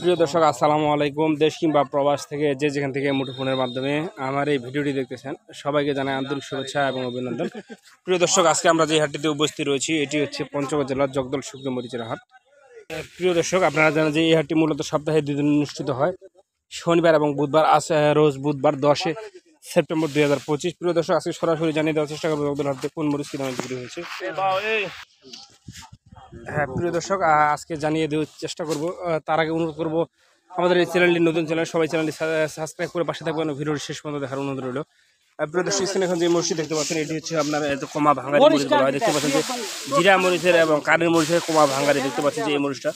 প্রিয় দর্শক আসসালামু আলাইকুম। দেশ কিংবা প্রবাস থেকে যে যেখান থেকে মুঠোফোনের মাধ্যমে আমার এই ভিডিওটি দেখতেছেন সবাইকে জানাই আন্তরিক শুভেচ্ছা এবং অভিনন্দন। প্রিয় দর্শক, আজকে আমরা যে হাটটিতে উপস্থিত রয়েছি এটি হচ্ছে পঞ্চগড় জেলার জগদল শুকনো মরিচের হাট। প্রিয় দর্শক, আপনারা জানেন যে এই হাটটি মূলত সপ্তাহে 2 দিন অনুষ্ঠিত হয়, শনিবার এবং বুধবার। আজ রোজ বুধবার 10 সেপ্টেম্বর 2025। প্রিয় দর্শক, আজকে সরাসরি জানিয়ে দেওয়ার চেষ্টা করবো জগদল হাটে কোন মরিচ কিনা বিক্রি হয়েছে। হ্যাঁ প্রিয় দর্শক, আজকে জানিয়ে দেওয়ার চেষ্টা করব। তার আগে অনুরোধ করব, আমাদের এই চ্যানেলটি নতুন চ্যানেল, সবাই চ্যানেলটি সাবস্ক্রাইব করে পাশে থাকবেন। ভিডিওটি শেষ পর্যন্ত দেখার অনুরোধ রইল। প্রিয় দর্শক, এখন যে মরিচটি দেখতে পাচ্ছেন এটি হচ্ছে আপনার কমা ভাঙারি মরিচ বলা হয়। দেখতে পাচ্ছেন যে জিরা মরিচের এবং কানের মরিচের কমা ভাঙারি। দেখতে পাচ্ছেন যে এই মরিচটা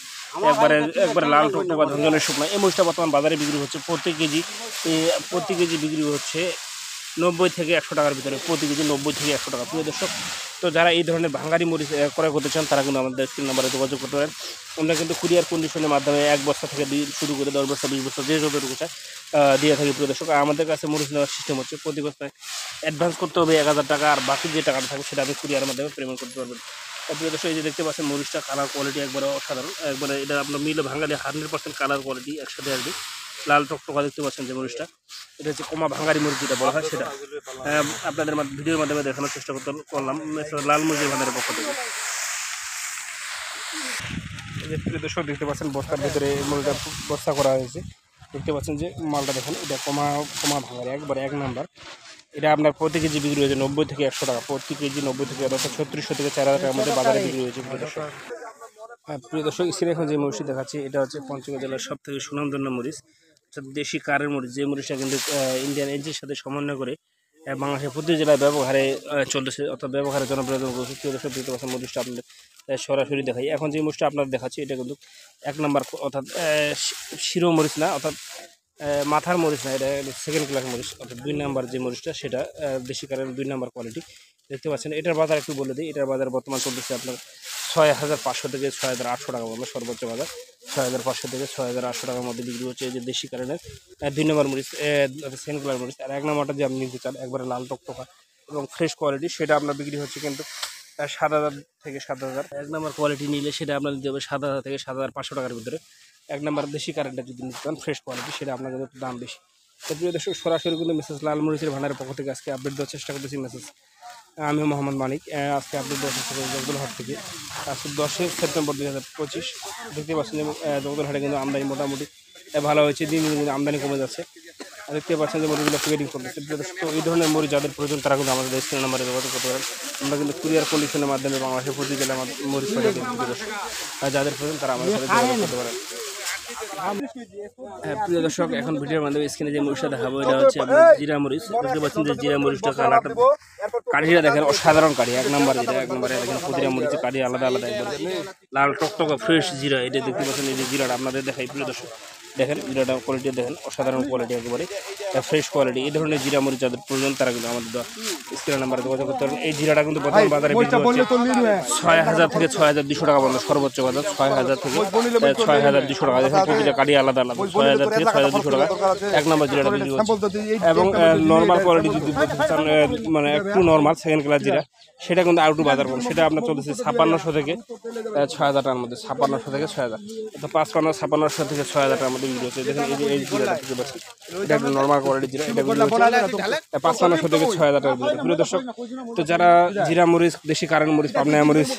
একবারে লাল টকটকা ঝনঝনের শুকনো। এই মরিচটা বর্তমান বাজারে বিক্রি হচ্ছে প্রতি কেজি বিক্রি হচ্ছে 90 থেকে 100 টাকার ভিতরে, প্রতি কেজি 90 থেকে 100 টাকা। প্রিয় দর্শক, তো যারা এই ধরনের ভাঙারি মরিচ ক্রয় করতে চান তারা কিন্তু আমাদের স্ক্রিন নাম্বারে যোগাযোগ করতে পারেন। আমরা কিন্তু কুরিয়ার কন্ডিশনের মাধ্যমে 1 বস্তা থেকে শুরু করে 10 বস্তা 20 বস্তা যে যতটুকু চায় দিয়ে থাকি। প্রিয় দর্শক, আমাদের কাছে মরিচ নেওয়ার সিস্টেম হচ্ছে প্রতি বস্তায় অ্যাডভান্স করতে হবে 1000 টাকা, আর বাকি যে টাকাটা থাকবে সেটা আপনি কুরিয়ারের মাধ্যমে পেমেন্ট করতে পারবেন। প্রিয় দর্শক, এই যে দেখতে পাচ্ছেন মরিচটা কালার কোয়ালিটি একবারে অসাধারণ। একবারে এটা আপনার মিলে ভাঙালি 100% কালার কোয়ালিটি একসাথে আসবে। লাল টকটকা দেখতে পাচ্ছেন যে মরিচটা, এটা হচ্ছে কমা ভাঙারি মরিচ যেটা বলা হয় সেটা আপনাদের ভিডিওর মাধ্যমে দেখানোর চেষ্টা করলাম লাল মরিচের ভান্ডারের পক্ষ থেকে। এই যে প্রিয় দর্শক দেখতে পাচ্ছেন বস্তার ভিতরে মরিচটা বস্তা করা হয়েছে। দেখতে পাচ্ছেন যে মালটা দেখেন, এটা কমা ভাঙারি একবারে 1 নাম্বার। এটা আপনার প্রতি কেজি বিক্রি হয়েছে 90 থেকে 100 টাকা, প্রতি কেজি 90 থেকে 3600 থেকে 4000 টাকার মধ্যে বাজারে বিক্রি হয়েছে। প্রিয় দর্শক, স্ক্রিনে এখন যে মরিচটি দেখাচ্ছি এটা হচ্ছে পঞ্চগড় জেলার সব থেকে সুনামধন্য মরিচ, দেশি কারের মরিচ। যে মরিচটা কিন্তু ইন্ডিয়ান এনজির সাথে সমন্বয় করে বাংলাদেশের প্রতি জেলায় ব্যবহারে চলতেছে, অর্থাৎ ব্যবহারে জনপ্রিয়তা করছে। প্রিয় দর্শক দেখতে পাচ্ছেন মরিচটা আপনাদের সরাসরি দেখাই। এখন যে মরিচটা আপনার দেখাচ্ছি এটা কিন্তু 1 নাম্বার, অর্থাৎ শিরো মরিচ না, অর্থাৎ মাথার মরিচ না, এটা সেকেন্ড ক্লাস মরিচ, অর্থাৎ 2 নাম্বার যে মরিচটা সেটা দেশি কারের 2 নাম্বার কোয়ালিটি। দেখতে পাচ্ছেন এটার বাজার একটু বলে দিই। এটার বাজার বর্তমান চলতেছে আপনার 6500 থেকে 6800 টাকার মধ্যে, সর্বোচ্চ বাজার 6500 থেকে 6800 টাকার মধ্যে বিক্রি হচ্ছে। এই যে দেশি কারেন্টের 2 নম্বর মরিচ, সেকেন্ড কালার মরিচ। আর 1 নম্বরটা যে আপনি নিতে চান একবারে লাল টকটকা এবং ফ্রেশ কোয়ালিটি, সেটা আপনার বিক্রি হচ্ছে কিন্তু 7000 থেকে 7000। 1 নম্বর কোয়ালিটি নিলে সেটা আপনার নিতে হবে 7000 থেকে 7500 টাকার ভিতরে। 1 নম্বর দেশি কারেন্টটা যদি নিতে চান ফ্রেশ কোয়ালিটি, সেটা আপনার কিন্তু দাম বেশি। তো প্রিয় দর্শক, সরাসরি কিন্তু মেসেজ লাল মরিচের ভান্ডারের পক্ষ থেকে আজকে আপডেট দেওয়ার চেষ্টা করতেছি। মেসেজ আমি মোহাম্মদ মানিক, আজকে আপডেট দেওয়ার চেষ্টা করি জগদল হাট থেকে। আজকে 10 সেপ্টেম্বর 2025। দেখতে পাচ্ছেন যে জগদল হাটে কিন্তু আমদানি মোটামুটি ভালো হয়েছে, দিন দিন আমদানি কমে যাচ্ছে। দেখতে পাচ্ছেন যে মরিচগুলো প্যাকেটিং করতেছে। তো এই ধরনের মরিচ যাদের প্রয়োজন তারা কিন্তু আমাদের স্ক্রিন নাম্বারে যোগাযোগ করতে পারেন। আমরা কিন্তু কুরিয়ার কন্ডিশনের মাধ্যমে বাংলাদেশের প্রতি জেলায় মরিচ পাঠিয়ে দিই। যাদের প্রয়োজন তারা আমাদের সাথে যোগাযোগ করতে পারেন। প্রিয় দর্শক, এখন ভিডিওর মাধ্যমে স্ক্রিনে যে মরিচটা দেখাবো এটা হচ্ছে আপনার জিরা মরিচ। দেখতে পাচ্ছেন যে জিরা মরিচটা কালারটা, কাঠিটা দেখেন অসাধারণ কাঠি, 1 নাম্বার যেটা 1 নম্বরে দেখেন প্রতিটা মরিচের কাঠি আলাদা আলাদা, একবার লাল টকটকা ফ্রেশ জিরা। এটা দেখতে পাচ্ছেন, এই যে জিরাটা আপনাদের দেখাই। প্রিয় দর্শক দেখেন জিরাটা কোয়ালিটি দেখেন, অসাধারণ কোয়ালিটি, একেবারে ফ্রেশ কোয়ালিটি। এই ধরনের জিরা মরিচ যাদের প্রয়োজন তারা কিন্তু আমাদের স্ক্রিন নাম্বারে যোগাযোগ করতে পারেন। এই জিরাটা কিন্তু বর্তমান বাজারে বিক্রি হচ্ছে 6000 থেকে 6200 টাকা পর্যন্ত, সর্বোচ্চ বাজার 6000 থেকে 6200 টাকা। দেখেন প্রতিটা কাঠি আলাদা আলাদা, 6000 থেকে 6200 টাকা 1 নম্বর জিরাটা বিক্রি হচ্ছে। এবং নর্মাল কোয়ালিটি যদি চান, মানে একটু নর্মাল সেকেন্ড ক্লাস জিরা, সেটা কিন্তু আউটু বাজার কম, সেটা আপনার চলতেছে 5600 থেকে 6000 টাকার মধ্যে, 5600 থেকে 6000। তো 5600 থেকে 6000 টাকার মধ্যে বিক্রি হচ্ছে। দেখেন এই যে এই জিরাটা দেখতে পাচ্ছি, এটা একটা নর্মাল কোয়ালিটি জিরা, এটা বিক্রি হচ্ছে 5500 থেকে 6000 টাকার ভিতরে। প্রিয় দর্শক, তো যারা জিরা মরিচ, দেশি কারেন্ট মরিচ, পাবনা মরিচ,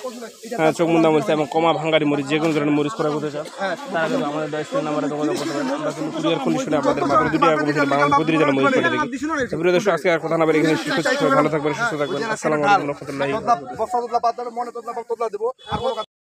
চকমুন্দা মরিচ এবং কমা ভাঙ্গারি মরিচ যে কোনো ধরনের মরিচ করা করতে চান তারা কিন্তু আমাদের স্ক্রিন নাম্বারে যোগাযোগ করতে পারেন। আমরা কিন্তু কুরিয়ার কন্ডিশনে আপনাদের মাত্র 2 টাকা কমিশনে বাংলাদেশ প্রতিটি জেলা মরিচ পাঠিয়ে দিই। প্রিয় দর্শক, আজকে আর কথা না বলে এখানে ভালো থাকবেন, সুস্থ থাকবেন। আসসালামু আলাইকুম ওয়া রাহমাতুল্লাহি ওয়া বারাকাতুহু।